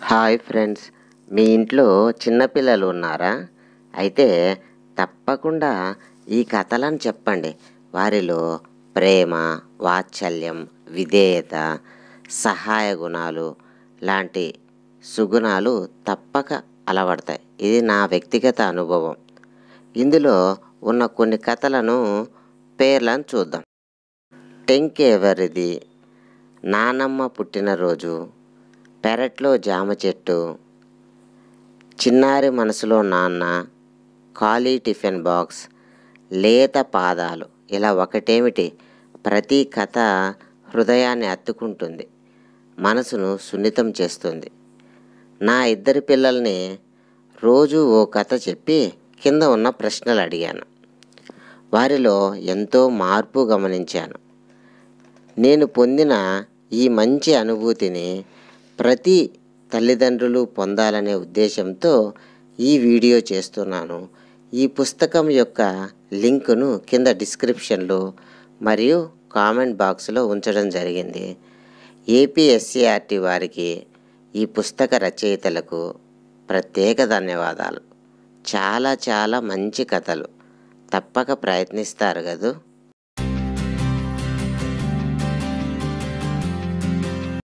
Hi friends, మీ ఇంట్లో చిన్నపిల్లలు ఉన్నారా? అయితే తప్పకుండా ఈ కథలను చెప్పండి. వారిలో ప్రేమ, వాత్సల్యం, విధేయత, సహాయ గుణాలు లాంటి సుగుణాలు తప్పక అలవడతాయి. ఇది నా వ్యక్తిగత అనుభవం. ఇందులో ఉన్న కొన్ని కథలను పేర్లను చూద్దాం. టెంక్ ఎవరిది, నానమ్మ పుట్టినరోజు, పెరట్లో జామ చెట్టు, చిన్నారి మనసులో నాన్న, ఖాళీ టిఫిన్ బాక్స్, లేత పాదాలు. ఇలా ఒకటేమిటి, ప్రతి కథ హృదయాన్ని హత్తుకుంటుంది, మనసును సున్నితం చేస్తుంది. నా ఇద్దరి పిల్లల్ని రోజు ఓ కథ చెప్పి కింద ఉన్న ప్రశ్నలు అడిగాను. వారిలో ఎంతో మార్పు గమనించాను. నేను పొందిన ఈ మంచి అనుభూతిని ప్రతి తల్లిదండ్రులు పొందాలనే ఉద్దేశంతో ఈ వీడియో చేస్తున్నాను. ఈ పుస్తకం యొక్క లింకును కింద డిస్క్రిప్షన్లో మరియు కామెంట్ బాక్స్లో ఉంచడం జరిగింది. ఏపీఎస్సీఆర్టీ వారికి, ఈ పుస్తక రచయితలకు ప్రత్యేక ధన్యవాదాలు. చాలా చాలా మంచి కథలు. తప్పక ప్రయత్నిస్తారు కదూ.